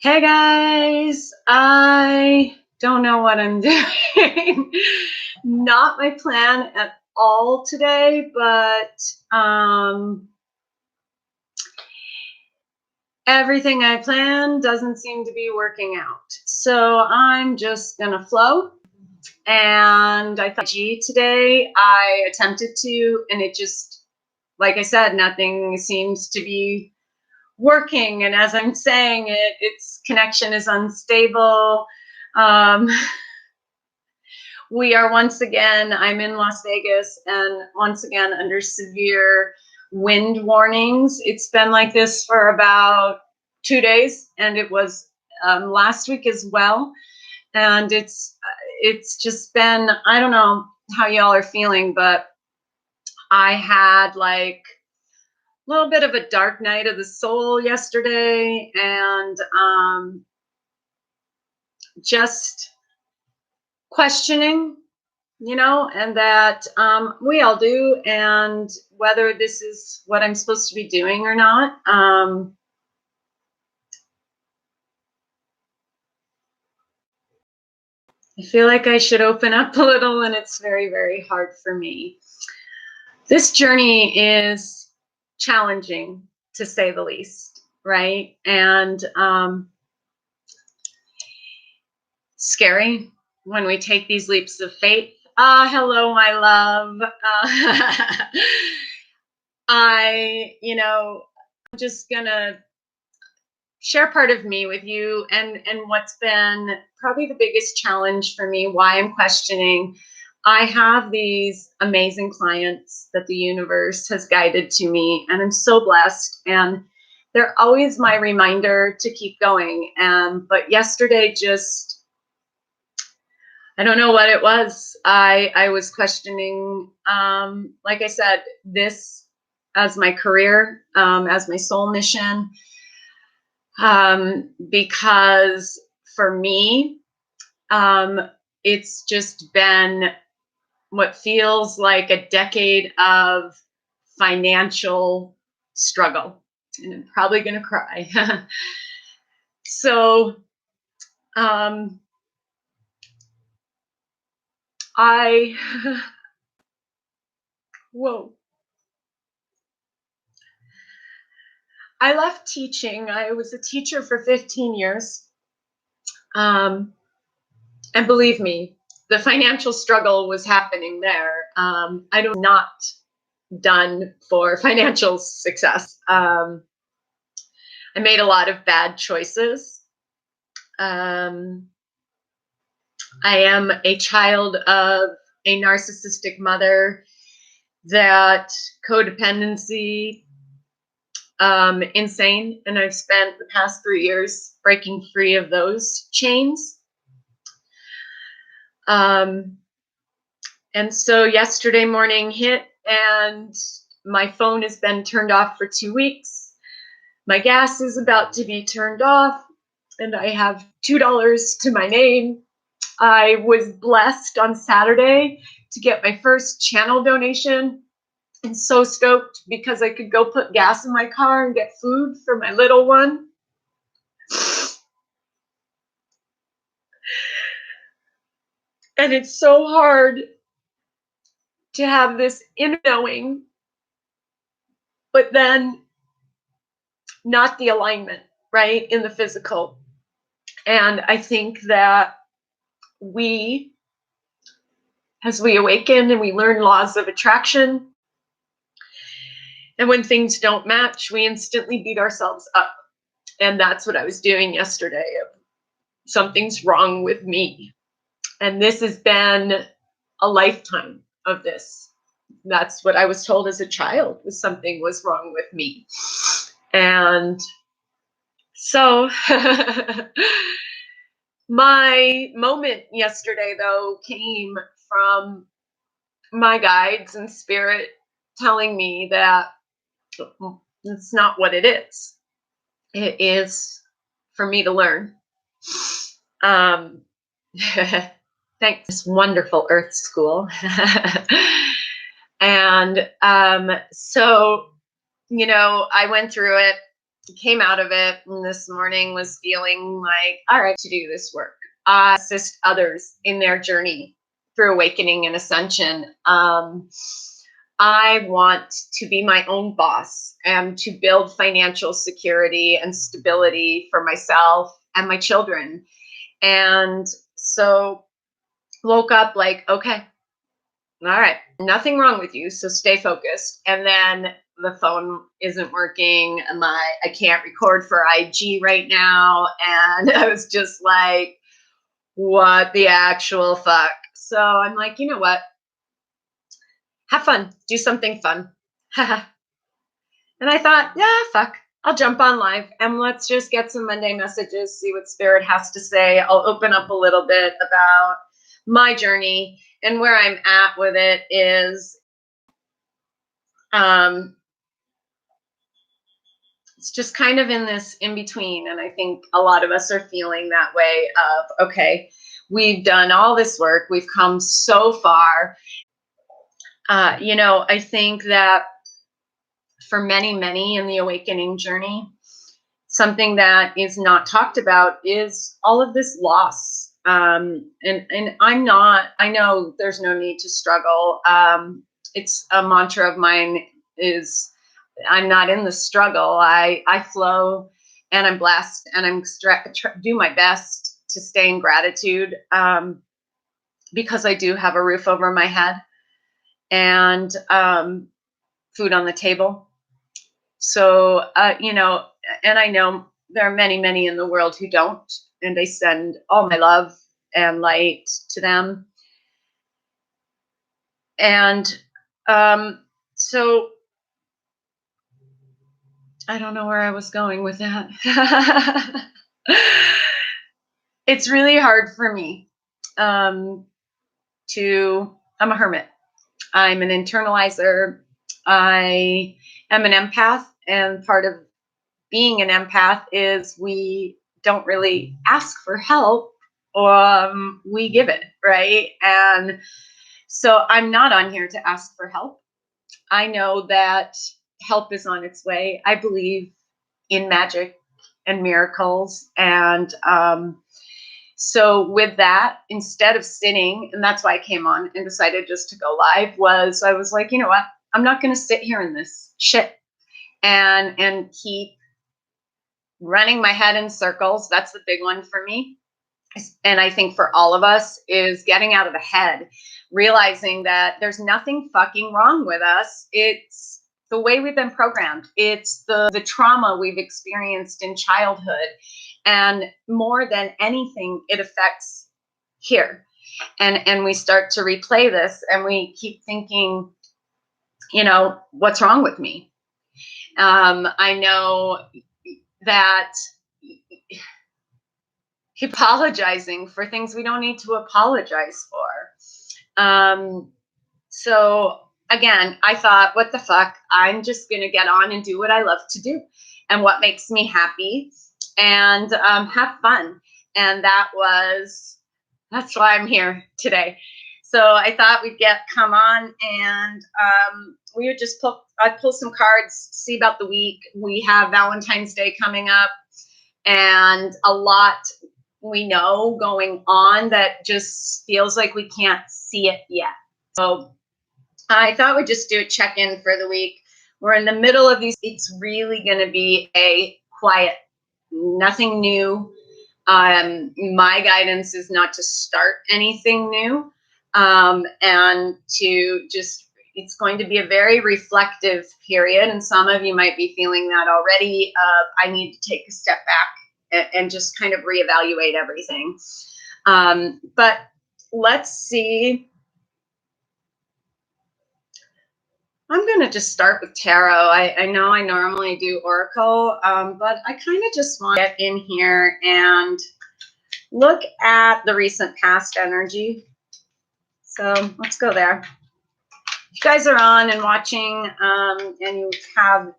Hey guys, I don't know what I'm doing. Not my plan at all today, but everything I planned doesn't seem to be working out. So I'm just gonna flow. And I thought, gee, today I attempted to, and it just, like I said, nothing seems to be working. And as I'm saying it, its connection is unstable. Um, we are once again, I'm in Las Vegas, and once again under severe wind warnings. It's been like this for about 2 days, and it was last week as well. And it's just been, I don't know how y'all are feeling, but I had like a little bit of a dark night of the soul yesterday, and just questioning, and that we all do, and whether this is what I'm supposed to be doing or not. I feel like I should open up a little, and it's very, very hard for me. This journey is challenging, to say the least, right? And scary when we take these leaps of faith. Hello, my love. I'm just gonna share part of me with you, and what's been probably the biggest challenge for me, why I'm questioning. I have these amazing clients that the universe has guided to me, and I'm so blessed, and they're always my reminder to keep going. But yesterday, just, I don't know what it was. I was questioning, like I said, this as my career, as my soul mission, because for me, it's just been what feels like a decade of financial struggle, and I'm probably going to cry. So, I, whoa. I left teaching. I was a teacher for 15 years. And believe me, the financial struggle was happening there. I do not done for financial success. I made a lot of bad choices. I am a child of a narcissistic mother, that codependency, insane. And I've spent the past 3 years breaking free of those chains. And so yesterday morning hit, and my phone has been turned off for 2 weeks. My gas is about to be turned off, and I have $2 to my name. I was blessed on Saturday to get my first channel donation, and so stoked because I could go put gas in my car and get food for my little one. And it's so hard to have this inner knowing, but then not the alignment, right, in the physical. And I think that as we awaken and we learn laws of attraction, and when things don't match, we instantly beat ourselves up. And that's what I was doing yesterday. Something's wrong with me. And this has been a lifetime of this. That's what I was told as a child, was something was wrong with me. And so my moment yesterday, though, came from my guides and spirit telling me that it's not what it is. It is for me to learn. Thanks, this wonderful Earth School. And so, I went through it. came out of it, and this morning was feeling like, all right, to do this work, assist others in their journey through awakening and ascension. I want to be my own boss and to build financial security and stability for myself and my children. And so woke up like, okay, all right, nothing wrong with you, so stay focused. And then the phone isn't working, and I can't record for IG right now, and I was just like, what the actual fuck? So I'm like, you know what? Have fun, do something fun. And I thought, yeah, fuck, I'll jump on live and let's just get some Monday messages, see what Spirit has to say. I'll open up a little bit about my journey, and where I'm at with it is it's just kind of in this in between. And I think a lot of us are feeling that way of, okay, we've done all this work, we've come so far. I think that for many, many in the awakening journey, something that is not talked about is all of this loss. And I know there's no need to struggle. It's a mantra of mine is I'm not in the struggle. I flow, and I'm blessed, and I'm do my best to stay in gratitude, because I do have a roof over my head and food on the table. So, and I know there are many, many in the world who don't, and I send all my love and light to them. And so I don't know where I was going with that. It's really hard for me I'm a hermit. I'm an internalizer. I am an empath, and part of being an empath is we don't really ask for help, we give it, right? And so I'm not on here to ask for help. I know that help is on its way. I believe in magic and miracles. And so with that, instead of sitting, and that's why I came on and decided just to go live, I was like, you know what? I'm not going to sit here in this shit and keep running my head in circles. That's the big one for me. And I think for all of us is getting out of the head, realizing that there's nothing fucking wrong with us. It's the way we've been programmed. It's the trauma we've experienced in childhood. And more than anything, it affects here. And we start to replay this, and we keep thinking, what's wrong with me? I know that apologizing for things we don't need to apologize for. So again, I thought, what the fuck? I'm just going to get on and do what I love to do and what makes me happy, and have fun. And that's why I'm here today. So I thought we'd come on, and we would just I'd pull some cards, see about the week. We have Valentine's Day coming up, and a lot we know going on that just feels like we can't see it yet. So I thought we'd just do a check-in for the week. We're in the middle of these. It's really going to be a quiet, nothing new. My guidance is not to start anything new, and to just, it's going to be a very reflective period. And some of you might be feeling that already. I need to take a step back and just kind of reevaluate everything. But let's see. I'm going to just start with tarot. I know I normally do oracle, but I kind of just want to get in here and look at the recent past energy. So let's go there. If you guys are on and watching, and you have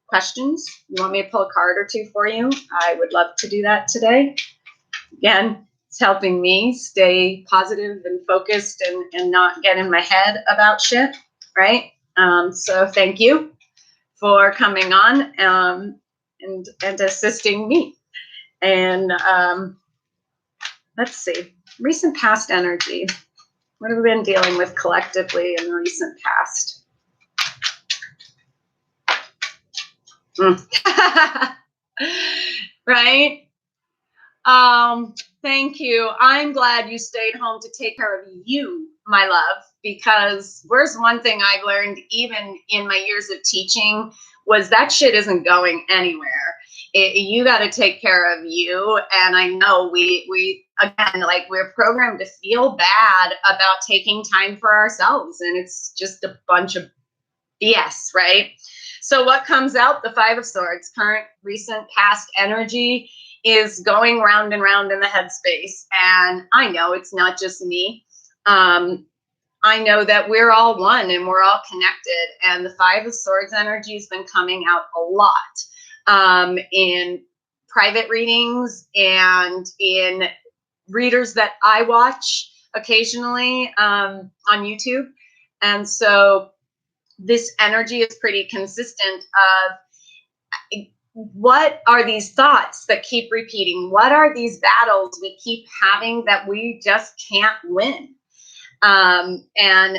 questions, you want me to pull a card or two for you, I would love to do that today. Again, it's helping me stay positive and focused and not get in my head about shit, right? So thank you for coming on. and assisting me. And let's see, recent past energy. What have we been dealing with collectively in the recent past? Right? Thank you. I'm glad you stayed home to take care of you, my love, because where's one thing I've learned, even in my years of teaching, was that shit isn't going anywhere. You got to take care of you. And I know we again, like, we're programmed to feel bad about taking time for ourselves. And it's just a bunch of BS, right? So what comes out? The Five of Swords, current, recent, past energy is going round and round in the headspace. And I know it's not just me. I know that we're all one and we're all connected. And the Five of Swords energy has been coming out a lot in private readings and in readers that I watch occasionally on YouTube. And so this energy is pretty consistent of what are these thoughts that keep repeating? What are these battles we keep having that we just can't win? And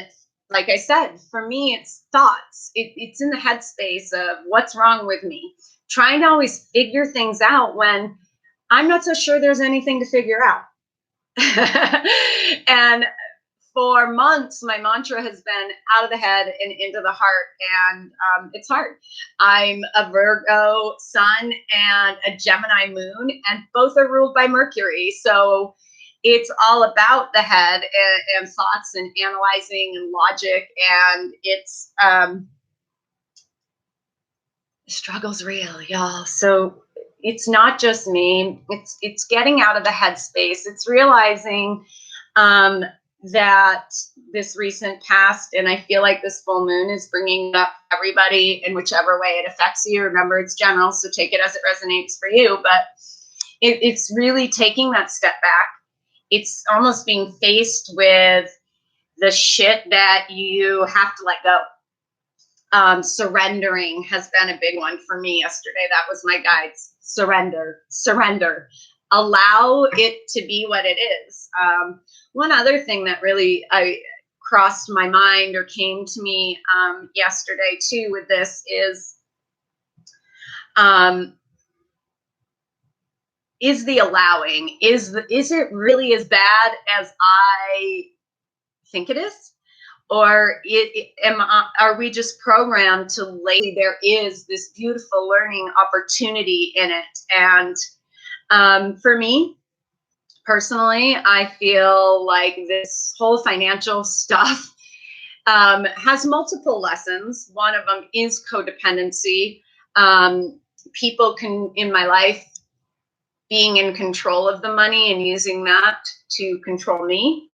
like I said, for me, it's thoughts. It's in the headspace of what's wrong with me. Trying to always figure things out when I'm not so sure there's anything to figure out. And for months, my mantra has been out of the head and into the heart, and it's hard. I'm a Virgo sun and a Gemini moon, and both are ruled by Mercury. So it's all about the head and thoughts and analyzing and logic, and it's the struggle's real, y'all. So it's not just me. It's getting out of the headspace. It's realizing that this recent past, and I feel like this full moon is bringing up everybody in whichever way it affects you. Remember, it's general, so take it as it resonates for you. But it's really taking that step back. It's almost being faced with the shit that you have to let go. Surrendering has been a big one for me yesterday. That was my guides. Surrender. Allow it to be what it is. One other thing that really crossed my mind or came to me yesterday too with this is the allowing. Is it really as bad as I think it is? Or are we just programmed to label there is this beautiful learning opportunity in it? And for me, personally, I feel like this whole financial stuff has multiple lessons. One of them is codependency. People in my life, being in control of the money and using that to control me.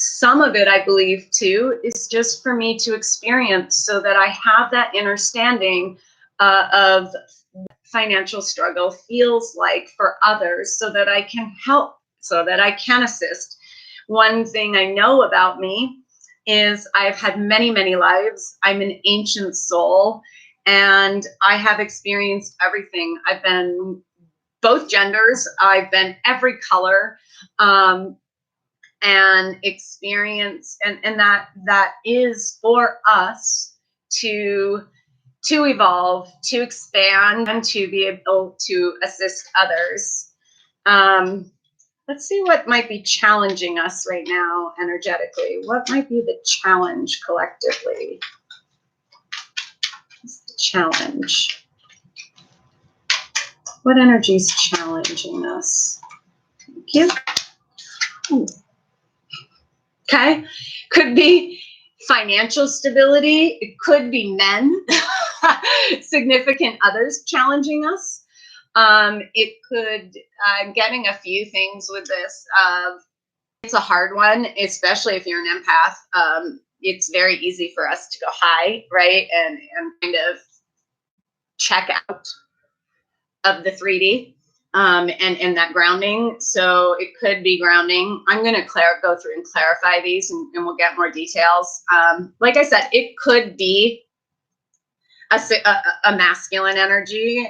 Some of it, I believe, too, is just for me to experience so that I have that understanding of financial struggle feels like for others, so that I can help, so that I can assist. One thing I know about me is I've had many, many lives. I'm an ancient soul, and I have experienced everything. I've been both genders. I've been every color. And experience, and that is for us to evolve, to expand, and to be able to assist others. Let's see what might be challenging us right now energetically. What might be the challenge collectively? What's the challenge? What energy is challenging us? Thank you. Ooh. Okay, could be financial stability. It could be men, significant others challenging us. It could, I'm getting a few things with this. It's a hard one, especially if you're an empath. It's very easy for us to go high, right? And kind of check out of the 3D. And that grounding. So it could be grounding. I'm going to go through and clarify these, and we'll get more details. Like I said, it could be a masculine energy.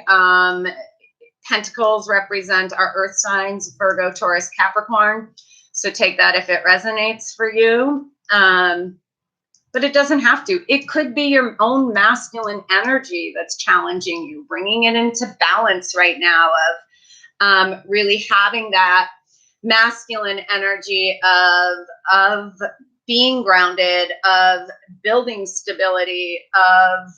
Pentacles represent our earth signs, Virgo, Taurus, Capricorn. So take that if it resonates for you. But it doesn't have to. It could be your own masculine energy that's challenging you, bringing it into balance right now of really having that masculine energy of being grounded, of building stability, of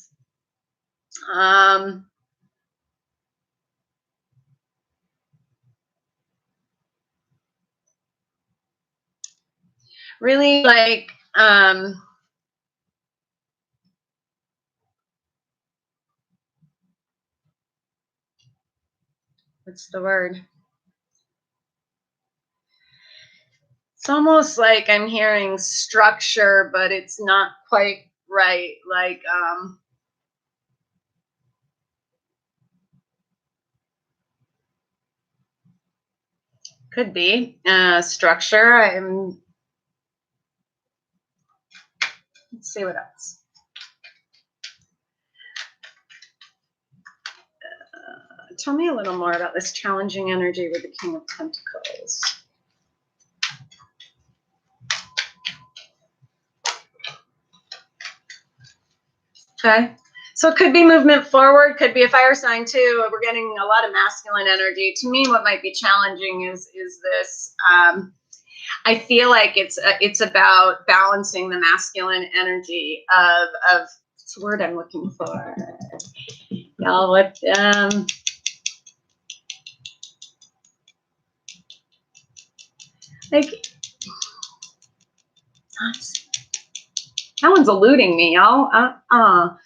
really like what's the word? It's almost like I'm hearing structure, but it's not quite right. Like, could be structure. Let's see what else. Tell me a little more about this challenging energy with the King of Pentacles. Okay. So it could be movement forward, could be a fire sign too. We're getting a lot of masculine energy. To me, what might be challenging is this. I feel like it's about balancing the masculine energy of what's the word I'm looking for? Y'all, what like that one's eluding me, y'all.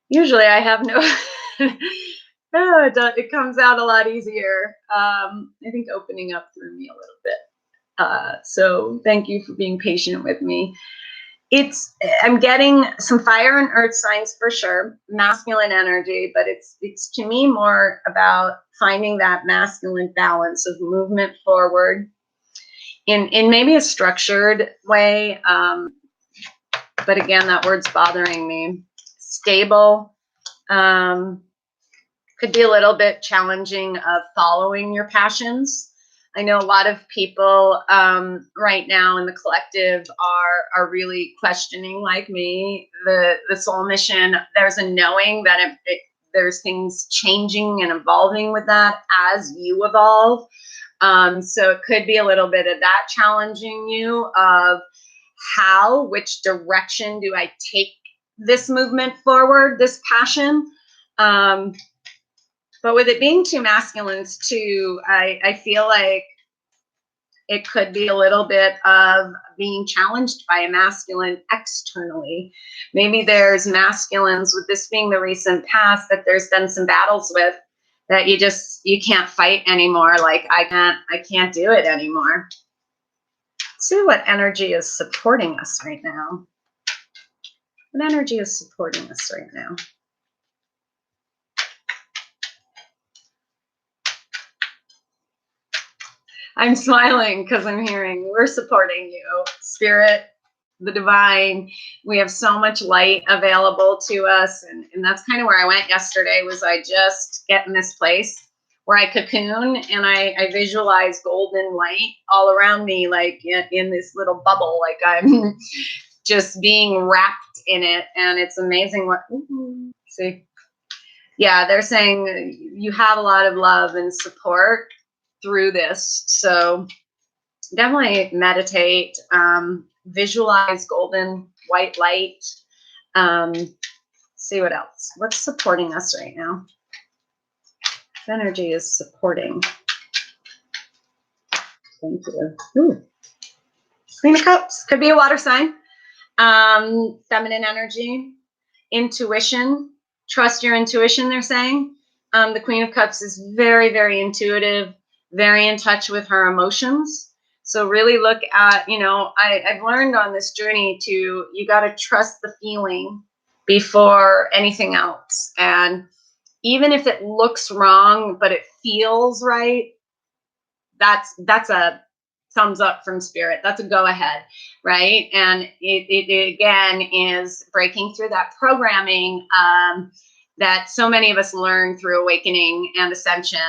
Usually I have no it comes out a lot easier. I think opening up threw me a little bit. So thank you for being patient with me. I'm getting some fire and earth signs for sure, masculine energy, but it's to me more about finding that masculine balance of movement forward in maybe a structured way. But again, that word's bothering me. Stable. Could be a little bit challenging of following your passions. I know a lot of people right now in the collective are really questioning, like me, the soul mission. There's a knowing that there's things changing and evolving with that as you evolve. So it could be a little bit of that challenging you of which direction do I take this movement forward, this passion. But with it being two masculines too, I feel like it could be a little bit of being challenged by a masculine externally. Maybe there's masculines, with this being the recent past, that there's been some battles with that you can't fight anymore. Like I can't do it anymore. Let's see what energy is supporting us right now. What energy is supporting us right now? I'm smiling because I'm hearing we're supporting you, Spirit, the divine. We have so much light available to us. And that's kind of where I went yesterday. Was I just get in this place where I cocoon and I visualize golden light all around me, like in this little bubble, like I'm just being wrapped in it. And it's amazing what, see, yeah, they're saying you have a lot of love and support through this. So definitely meditate, visualize golden white light. See what else. What's supporting us right now? What energy is supporting? Thank you. Ooh. Queen of Cups. Could be a water sign. Feminine energy. Intuition. Trust your intuition, they're saying. The Queen of Cups is very, very intuitive, very in touch with her emotions. So really look at, I've learned on this journey you got to trust the feeling before anything else. And even if it looks wrong, but it feels right, that's a thumbs up from spirit. That's a go ahead, right? And it again is breaking through that programming that so many of us learn through awakening and ascension.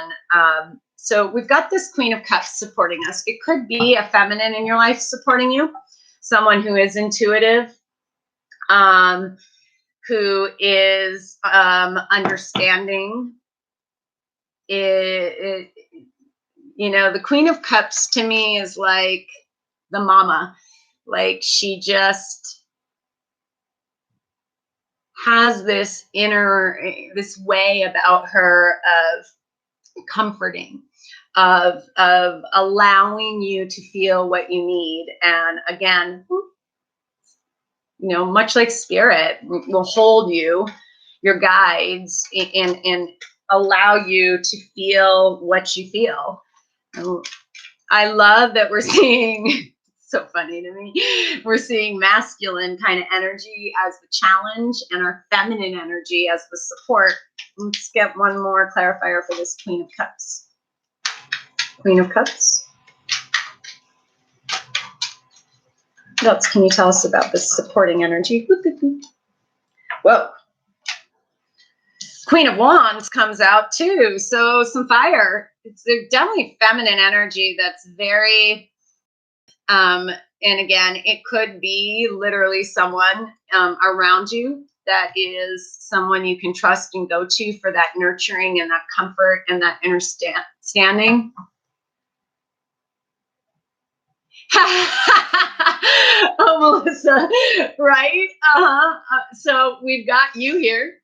So we've got this Queen of Cups supporting us. It could be a feminine in your life supporting you, someone who is intuitive, who is understanding. You know, the Queen of Cups to me is like the mama. Like she just has this this way about her of comforting, of allowing you to feel what you need. And again, you know, much like spirit will hold you, your guides, and allow you to feel what you feel. I love that we're seeing, so funny to me, we're seeing masculine kind of energy as the challenge and our feminine energy as the support. Let's get one more clarifier for this Queen of Cups. Queen of Cups. What else can you tell us about this supporting energy? Whoa. Queen of Wands comes out too. So some fire. It's definitely feminine energy that's very, and again, it could be literally someone around you that is someone you can trust and go to for that nurturing and that comfort and that understanding. Oh, Melissa, right? So we've got you here.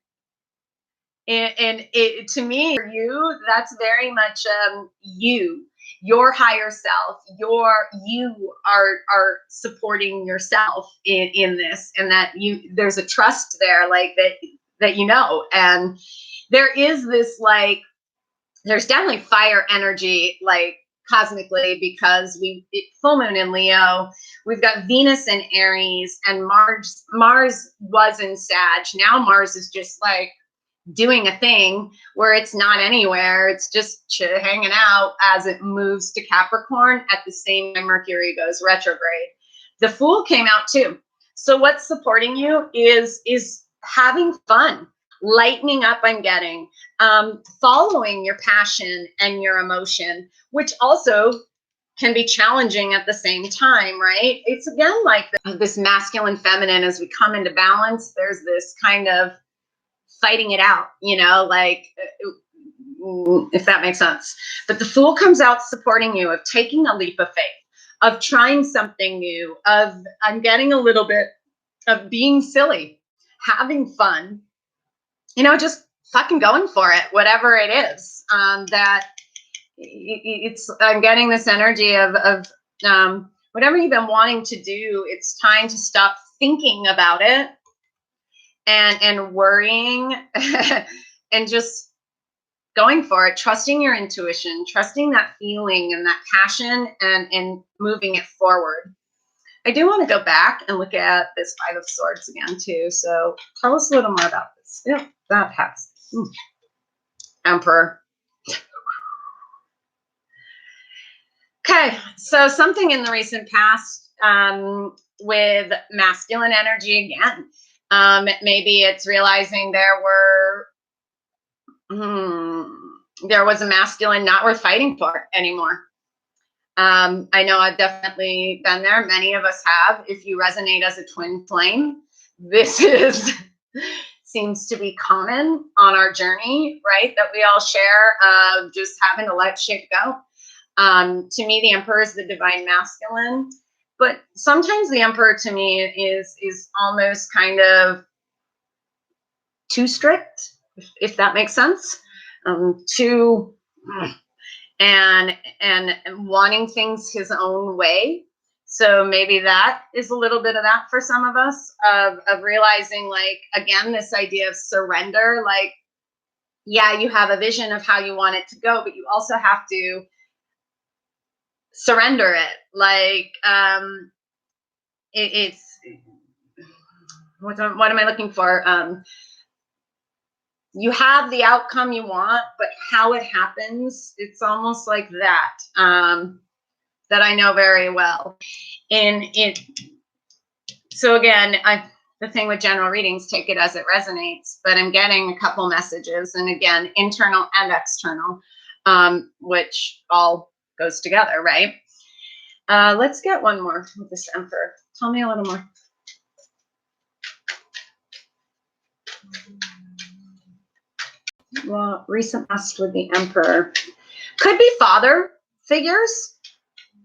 And it, to me, for you, that's very much you, your higher self. You are supporting yourself in this, and that there's a trust there, like that you know. And there is this like, there's definitely fire energy, like cosmically, because full moon in Leo, we've got Venus in Aries, and Mars was in Sag. Now Mars is just like doing a thing where it's not anywhere. It's just hanging out as it moves to Capricorn at the same time Mercury goes retrograde. The Fool came out too. So what's supporting you is having fun, lightening up. I'm getting following your passion and your emotion, which also can be challenging at the same time, right? It's again like this masculine feminine. As we come into balance, there's this kind of fighting it out, you know, like, if that makes sense. But the Fool comes out supporting you, of taking a leap of faith, of trying something new, of I'm getting a little bit of being silly, having fun, you know, just fucking going for it, whatever it is. That it's, I'm getting this energy of whatever you've been wanting to do, it's time to stop thinking about it and worrying and just going for it, trusting your intuition, trusting that feeling and that passion, and moving it forward. I do want to go back and look at this Five of Swords again too. So tell us a little more about this. Yeah, that has Emperor. Okay, so something in the recent past with masculine energy again. Maybe it's realizing there was a masculine not worth fighting for anymore. I know I've definitely been there. Many of us have. If you resonate as a twin flame, this seems to be common on our journey, right? That we all share, just having to let shit go. To me, the Emperor is the divine masculine, but sometimes the Emperor to me is almost kind of too strict, if that makes sense. Too and wanting things his own way. So maybe that is a little bit of that for some of us, of realizing, like, again, this idea of surrender. Like, yeah, you have a vision of how you want it to go, but you also have to surrender it. Like, it's what am I looking for? You have the outcome you want, but how it happens, it's almost like that. that I know very well. And so again, the thing with general readings, take it as it resonates, but I'm getting a couple messages, and again, internal and external, which all goes together, right? Let's get one more with this Emperor. Tell me a little more. Well, recent past with the Emperor. Could be father figures.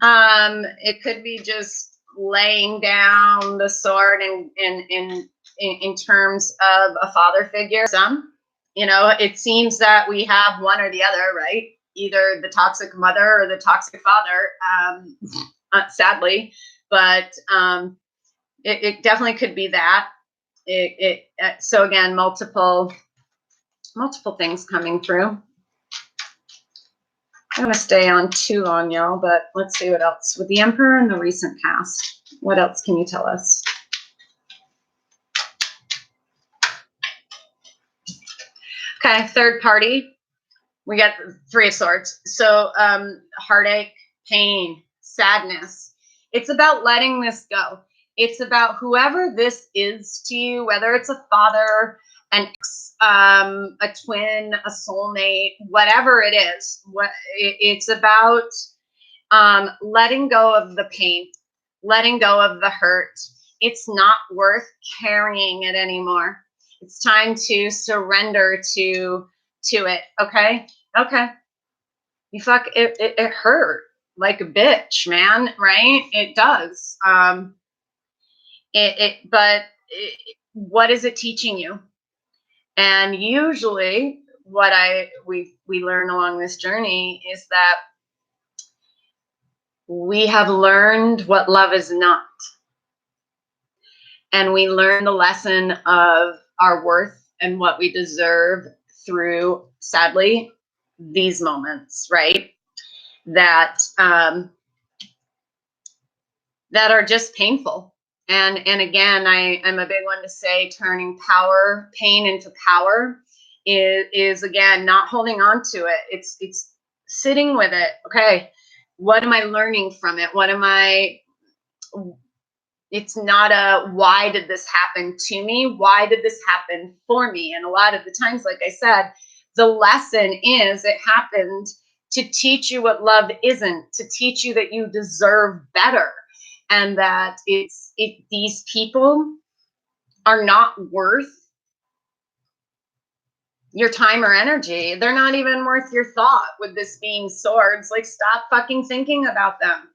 It could be just laying down the sword in terms of a father figure. Some, it seems that we have one or the other, right? Either the toxic mother or the toxic father, sadly. But it definitely could be that. So again, multiple things coming through. I don't want to stay on too long, y'all, but let's see what else. With the Emperor and the recent past, what else can you tell us? Okay, third party. We got Three of Swords. So heartache, pain, sadness. It's about letting this go. It's about whoever this is to you, whether it's a father, an ex, a twin, a soulmate, whatever it is. It's about letting go of the pain, letting go of the hurt. It's not worth carrying it anymore. It's time to surrender to it. Okay. You fuck it. It hurt like a bitch, man. Right? It does. But what is it teaching you? And usually what we learn along this journey is that we have learned what love is not. And we learn the lesson of our worth and what we deserve through, sadly, these moments, right? That are just painful. And again, I'm a big one to say turning pain into power is again, not holding on to it. It's sitting with it. Okay, what am I learning from it? It's not a, why did this happen to me? Why did this happen for me? And a lot of the times, like I said, the lesson is it happened to teach you what love isn't, to teach you that you deserve better. And that these people are not worth your time or energy. They're not even worth your thought with this being swords. Like, stop fucking thinking about them.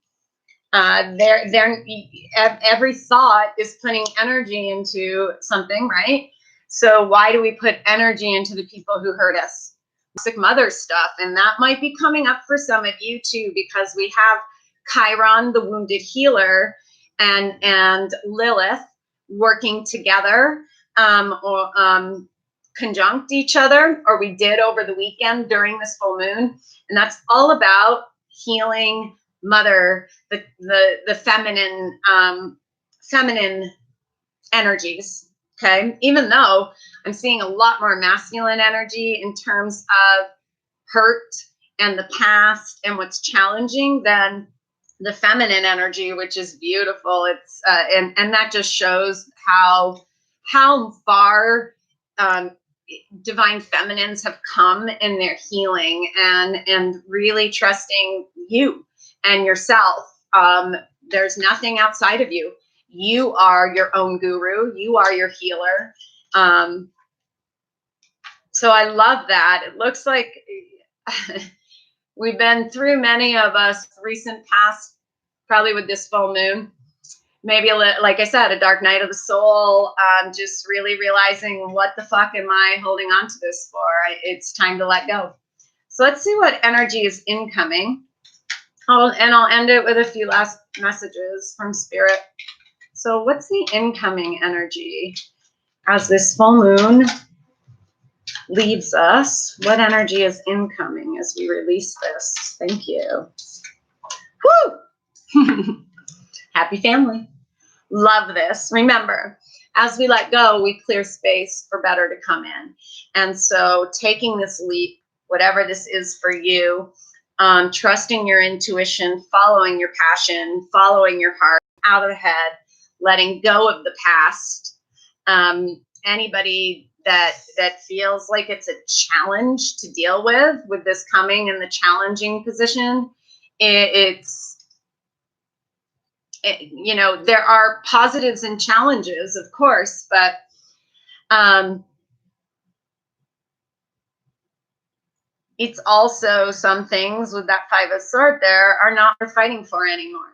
Every thought is putting energy into something, right? So why do we put energy into the people who hurt us? Toxic mother stuff. And that might be coming up for some of you too, because we have Chiron, the wounded healer, and Lilith working together, or conjunct each other, or we did over the weekend during this full moon. And that's all about healing mother, the feminine energies. Okay, even though I'm seeing a lot more masculine energy in terms of hurt and the past and what's challenging than the feminine energy, which is beautiful. It's and that just shows how far divine feminines have come in their healing and really trusting you and yourself. There's nothing outside of you. You are your own guru. You are your healer. So I love that. It looks like we've been through, many of us, recent past, probably with this full moon, maybe like I said, a dark night of the soul, just really realizing, what the fuck am I holding on to this for? It's time to let go. So let's see what energy is incoming. I'll end it with a few last messages from Spirit. So what's the incoming energy as this full moon leaves us? What energy is incoming as we release this? Thank you. Woo! Happy family. Love this. Remember, as we let go, we clear space for better to come in. And so taking this leap, whatever this is for you, trusting your intuition, following your passion, following your heart, out of the head, letting go of the past. Anybody that feels like it's a challenge to deal with this coming in the challenging position, you know, there are positives and challenges, of course, but it's also some things with that Five of Swords there are not worth fighting for anymore.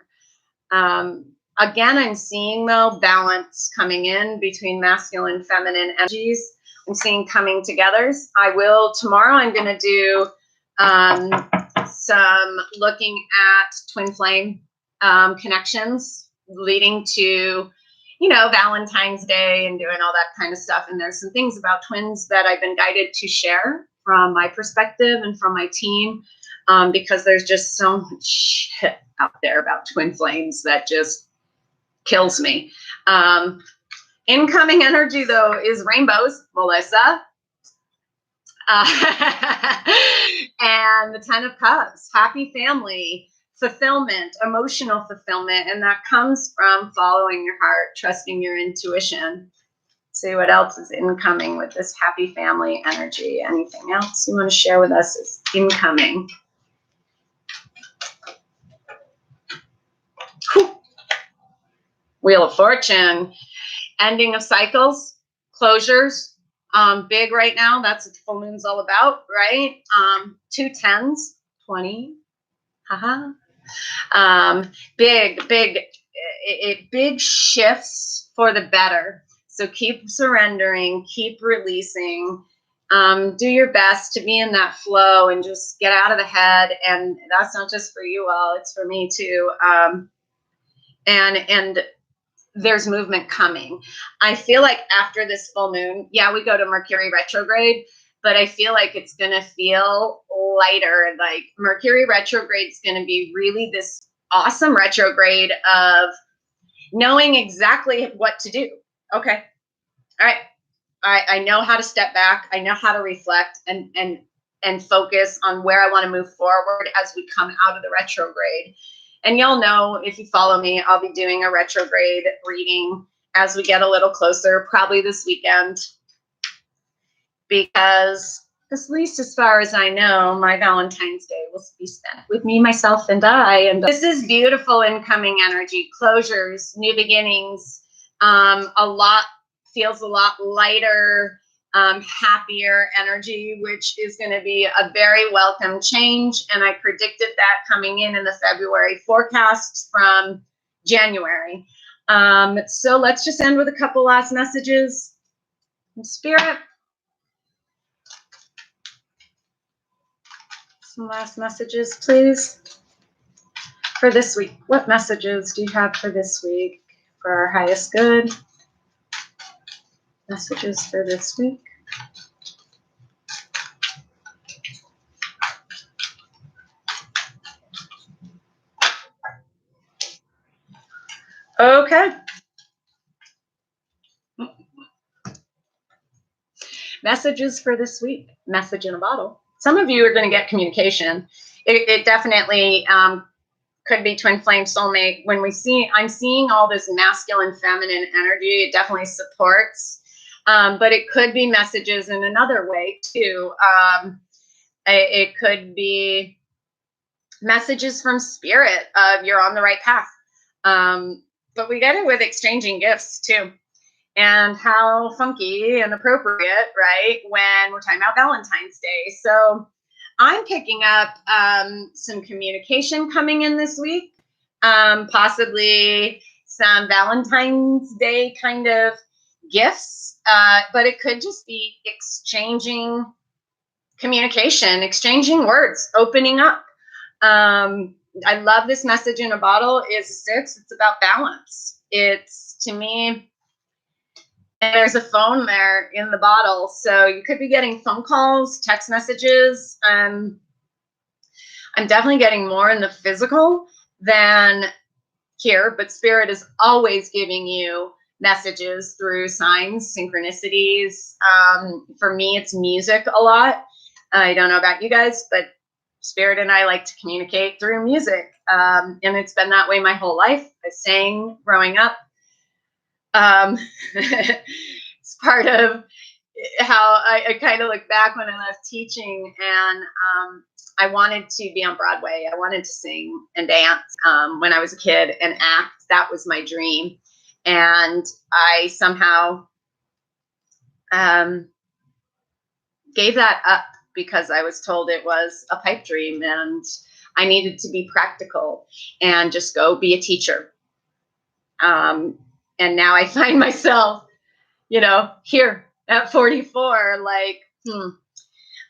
Again, I'm seeing, though, balance coming in between masculine and feminine energies. I'm seeing coming togethers. Tomorrow I'm going to do some looking at twin flame connections leading to, you know, Valentine's Day and doing all that kind of stuff. And there's some things about twins that I've been guided to share from my perspective and from my team, because there's just so much shit out there about twin flames that just kills me. Incoming energy, though, is rainbows, Melissa. And the Ten of Cups, happy family, fulfillment, emotional fulfillment. And that comes from following your heart, trusting your intuition. See what else is incoming with this happy family energy. Anything else you want to share with us is incoming? Whew. Wheel of Fortune, ending of cycles, closures. Big right now. That's what the full moon's all about, right? 2 10s, 20. Haha. Big shifts for the better. So keep surrendering, keep releasing, do your best to be in that flow and just get out of the head. And that's not just for you all, it's for me too. And there's movement coming. I feel like after this full moon, yeah, we go to Mercury retrograde, but I feel like it's going to feel lighter. Like Mercury retrograde is going to be really this awesome retrograde of knowing exactly what to do. Okay. All right. I know how to step back. I know how to reflect and focus on where I want to move forward as we come out of the retrograde. And y'all know, if you follow me, I'll be doing a retrograde reading as we get a little closer, probably this weekend, because at least as far as I know, my Valentine's Day will be spent with me, myself, and I. And this is beautiful incoming energy, closures, new beginnings. Feels a lot lighter, happier energy, which is going to be a very welcome change. And I predicted that coming in the February forecasts from January. So let's just end with a couple last messages from Spirit. Some last messages, please, for this week. What messages do you have for this week for our highest good? Messages for this week. Okay. Messages for this week. Message in a bottle. Some of you are going to get communication. It definitely could be twin flame soulmate. When I'm seeing all this masculine, feminine energy, it definitely supports. But it could be messages in another way too. It could be messages from spirit of you're on the right path. But we get it with exchanging gifts too. And how funky and appropriate, right, when we're talking about Valentine's Day. So I'm picking up some communication coming in this week, possibly some Valentine's Day kind of gifts, but it could just be exchanging communication, exchanging words, opening up. I love this message in a bottle is 6. It's about balance. It's, to me, and there's a phone there in the bottle. So you could be getting phone calls, text messages. I'm definitely getting more in the physical than here, but Spirit is always giving you messages through signs, synchronicities. For me, it's music a lot. I don't know about you guys, but Spirit and I like to communicate through music. And it's been that way my whole life. I sang growing up. It's part of how I kind of look back when I left teaching, and I wanted to be on Broadway. I wanted to sing and dance when I was a kid and act. That was my dream. And I somehow gave that up because I was told it was a pipe dream and I needed to be practical and just go be a teacher. And now I find myself, here at 44, like,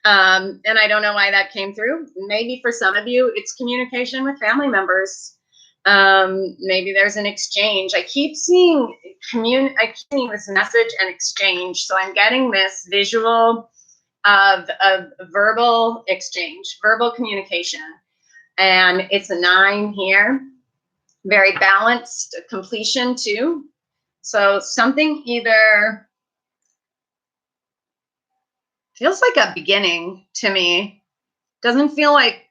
and I don't know why that came through. Maybe for some of you, it's communication with family members. Maybe there's an exchange. I keep seeing this message and exchange. So I'm getting this visual of verbal exchange, verbal communication. And it's a 9 here. Very balanced completion too. So something either feels like a beginning to me. Doesn't feel like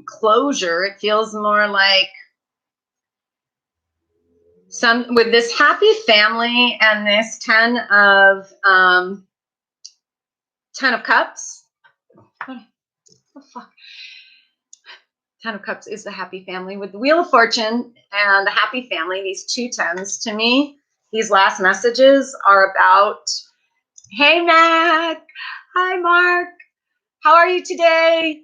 closure. It feels more like with this happy family and this 10 of Cups. What the fuck? 10 of Cups is the happy family with the Wheel of Fortune and the happy family. These 2 10s to me. These last messages are about, hey, Mac. Hi, Mark. How are you today?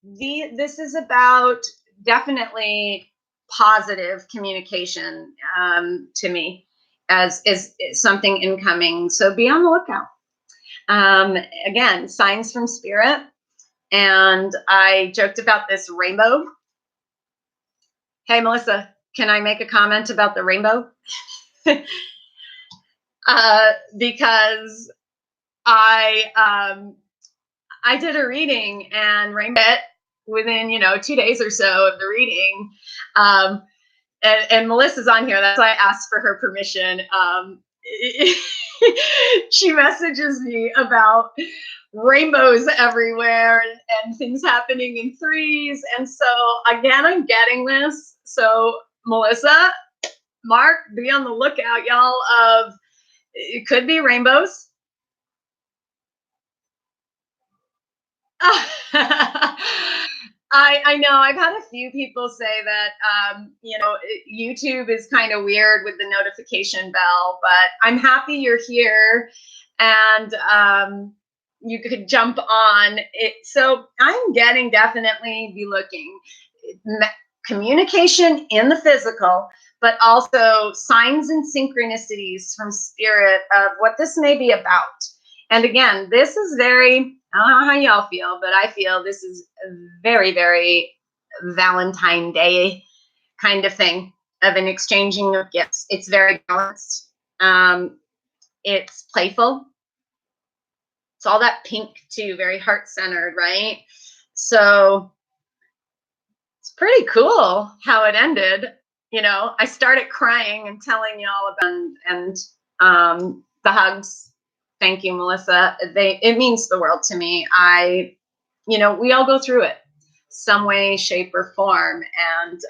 This is about definitely positive communication to me as is something incoming. So be on the lookout. Again, signs from Spirit. And I joked about this rainbow. Hey, Melissa, can I make a comment about the rainbow? Because I did a reading and rainbow within 2 days or so of the reading, and Melissa's on here. That's why I asked for her permission. She messages me about rainbows everywhere and things happening in 3s, and so again I'm getting this. So Melissa, Mark, be on the lookout, y'all. Of it could be rainbows. I know I've had a few people say that YouTube is kind of weird with the notification bell, but I'm happy you're here and you could jump on it. So I'm getting, definitely be looking communication in the physical, but also signs and synchronicities from Spirit of what this may be about. And again, this is very, I don't know how y'all feel, but I feel this is a very, very Valentine Day kind of thing, of an exchanging of gifts. It's very balanced. It's playful. It's all that pink too, very heart-centered, right? So it's pretty cool how it ended. I started crying and telling y'all about and the hugs. Thank you, Melissa. It means the world to me. We all go through it some way, shape, or form. And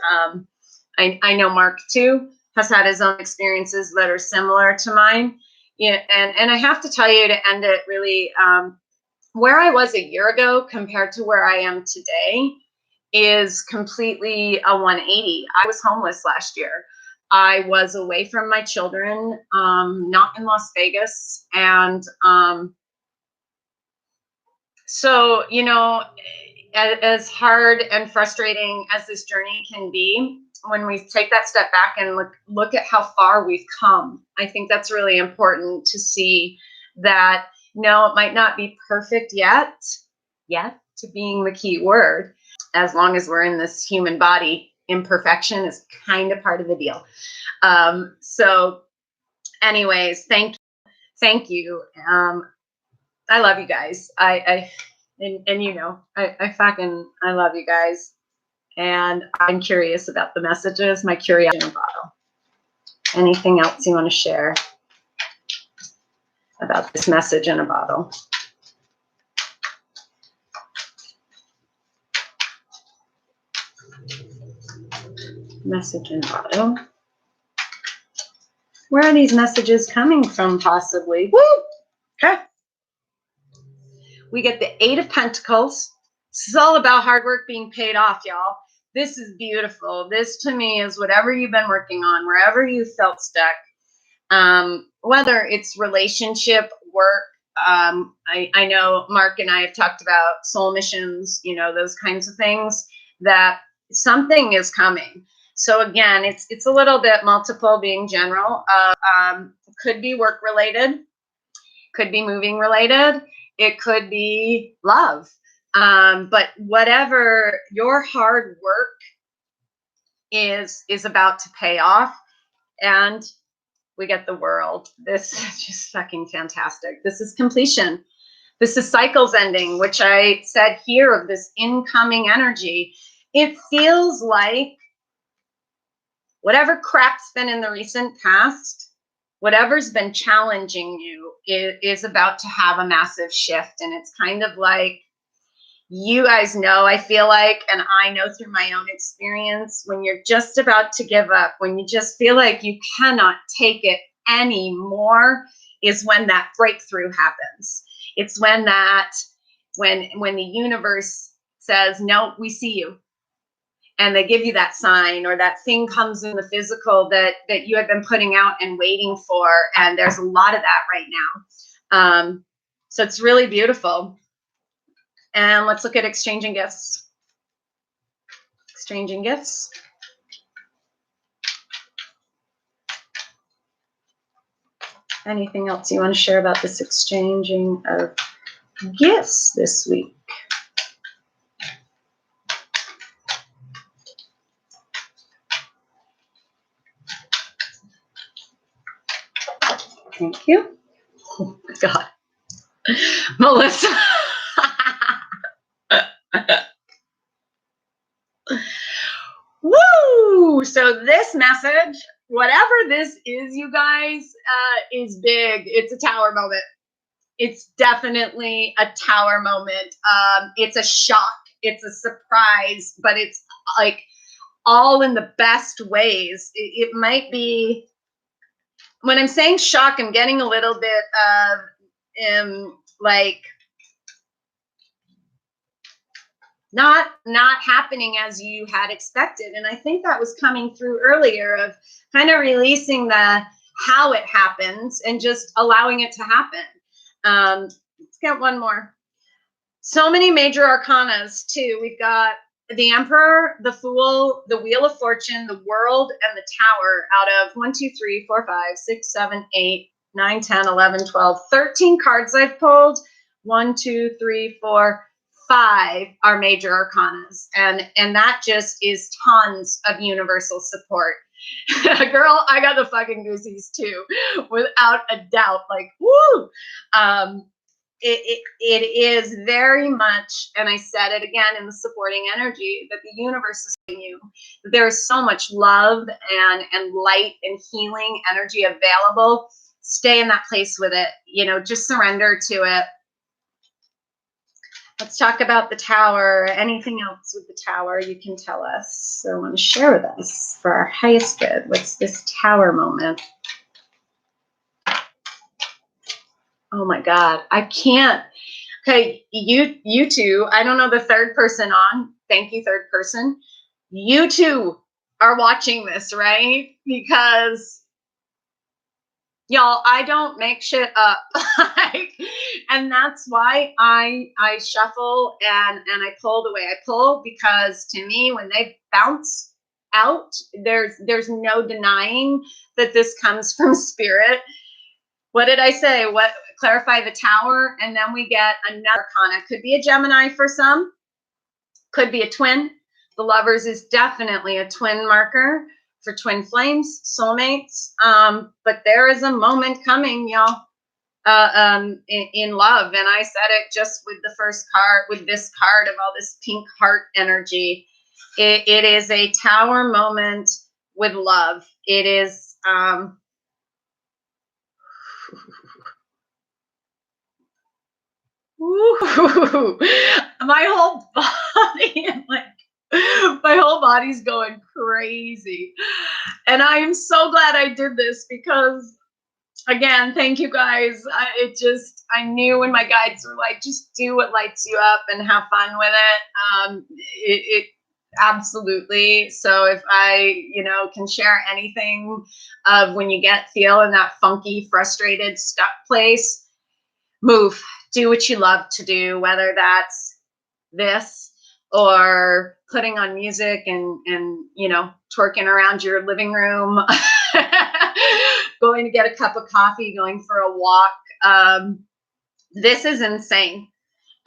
I know Mark too has had his own experiences that are similar to mine. And I have to tell you, to end it really, where I was a year ago compared to where I am today is completely a 180. I was homeless last year. I was away from my children, not in Las Vegas. And so, as hard and frustrating as this journey can be, when we take that step back and look at how far we've come, I think that's really important to see that, no, it might not be perfect yet to being the key word. As long as we're in this human body, imperfection is kind of part of the deal. So anyways, thank you. I love you guys. I love you guys. And I'm curious about the messages, my curiosity in a bottle. Anything else you want to share about this message in a bottle? Message in auto. Where are these messages coming from, possibly? Woo! Okay. We get the 8 of Pentacles. This is all about hard work being paid off, y'all. This is beautiful. This, to me, is whatever you've been working on, wherever you felt stuck. Whether it's relationship, work. I know Mark and I have talked about soul missions, you know, those kinds of things, that something is coming. So again, it's a little bit multiple, being general. Could be work related, could be moving related, it could be love. But whatever your hard work is about to pay off, and we get the World. This is just fucking fantastic. This is completion. This is cycles ending, which I said here of this incoming energy. It feels like whatever crap's been in the recent past, whatever's been challenging you is about to have a massive shift. And it's kind of like, you guys know, I feel like, and I know through my own experience, when you're just about to give up, when you just feel like you cannot take it anymore, is when that breakthrough happens. It's when the universe says, no, we see you. And they give you that sign, or that thing comes in the physical that you have been putting out and waiting for. And there's a lot of that right now. So it's really beautiful. And let's look at exchanging gifts. Exchanging gifts. Anything else you want to share about this exchanging of gifts this week? Thank you. Oh my God. Melissa. Woo! So this message, whatever this is, you guys, is big. It's a tower moment. It's definitely a tower moment. It's a shock. It's a surprise, but it's like all in the best ways. It might be, when I'm saying shock, I'm getting a little bit of like not happening as you had expected. And I think that was coming through earlier, of kind of releasing the how it happens and just allowing it to happen. Let's get one more. So many major arcanas too. We've got the Emperor, the Fool, the Wheel of Fortune, the World, and the Tower, out of 1, 2, 3, 4, 5, 6, 7, 8, 9, 10, 11, 12, 13 cards I've pulled. 1, 2, 3, 4, 5 are major arcanas. And that just is tons of universal support. Girl, I got the fucking goosies too, without a doubt. Like, woo! It is very much, and I said it again in the supporting energy, that the universe is telling you that there is so much love and light and healing energy available. Stay in that place with it. You know, just surrender to it. Let's talk about the Tower. Anything else with the Tower you can tell us or want to share with us for our highest good? What's this Tower moment? Oh my God, I can't. Okay, you two, I don't know the third person on. Thank you, third person. You two are watching this, right? Because y'all, I don't make shit up. And that's why I shuffle and I pull the way I pull, because to me, when they bounce out, there's no denying that this comes from spirit. What did I say? What, clarify the Tower, and then we get another arcana. Could be a Gemini for some, could be a twin. The Lovers is definitely a twin marker for twin flames, soulmates. But there is a moment coming, y'all, in love. And I said it just with the first card, with this card of all this pink heart energy. It is a Tower moment with love. It is, my whole body, like, my whole body's going crazy. And I am so glad I did this because, again, thank you guys. I knew when my guides were like, just do what lights you up and have fun with it. It absolutely. So if I, can share anything of when you feel in that funky, frustrated, stuck place, move, do what you love to do, whether that's this or putting on music and twerking around your living room, going to get a cup of coffee, going for a walk. This is insane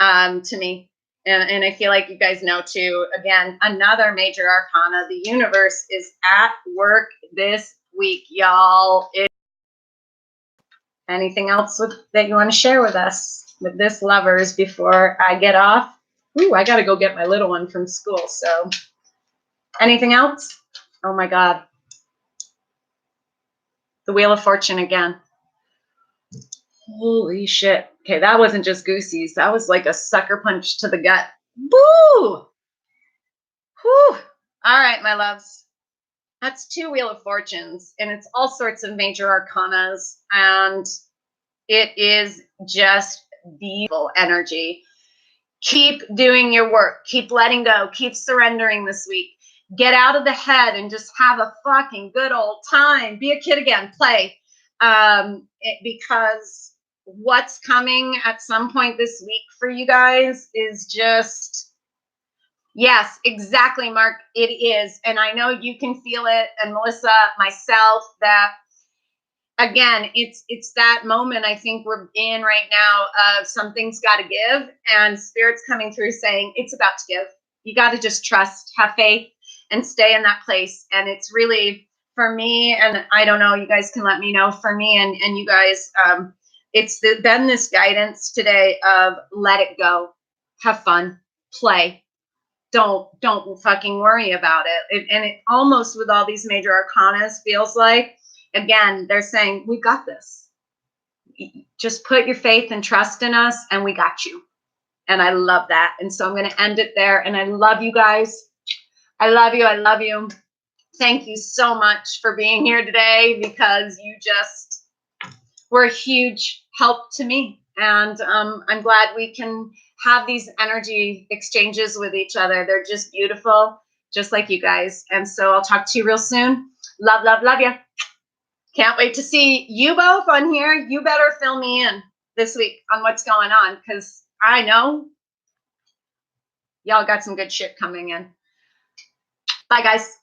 to me. And I feel like you guys know too, again, another major arcana, the universe is at work this week, y'all. Anything else that you want to share with us with this, lovers, before I get off? Ooh, I got to go get my little one from school. So anything else? Oh my God. The Wheel of Fortune again. Holy shit. Okay, that wasn't just goosies. That was like a sucker punch to the gut. Boo! Whew. All right, my loves. That's 2 Wheel of Fortunes, and it's all sorts of major arcanas, and it is just beautiful energy. Keep doing your work. Keep letting go. Keep surrendering this week. Get out of the head and just have a fucking good old time. Be a kid again. Play. Because what's coming at some point this week for you guys is just, yes, exactly, Mark. It is. And I know you can feel it. And Melissa, myself, that again, it's that moment I think we're in right now of something's got to give, and Spirit's coming through saying it's about to give. You got to just trust, have faith, and stay in that place. And it's really, for me, and I don't know, you guys can let me know, for me and you guys, it's been this guidance today of let it go, have fun, play. Don't fucking worry about it. And it almost, with all these major arcanas, feels like, again, they're saying, we got this. Just put your faith and trust in us, and we got you. And I love that. And so I'm going to end it there. And I love you guys. I love you. I love you. Thank you so much for being here today, because you just were a huge help to me. And I'm glad we can have these energy exchanges with each other. They're just beautiful, just like you guys. And so I'll talk to you real soon. Love, love, love you. Can't wait to see you both on here. You better fill me in this week on what's going on, because I know y'all got some good shit coming in. Bye, guys.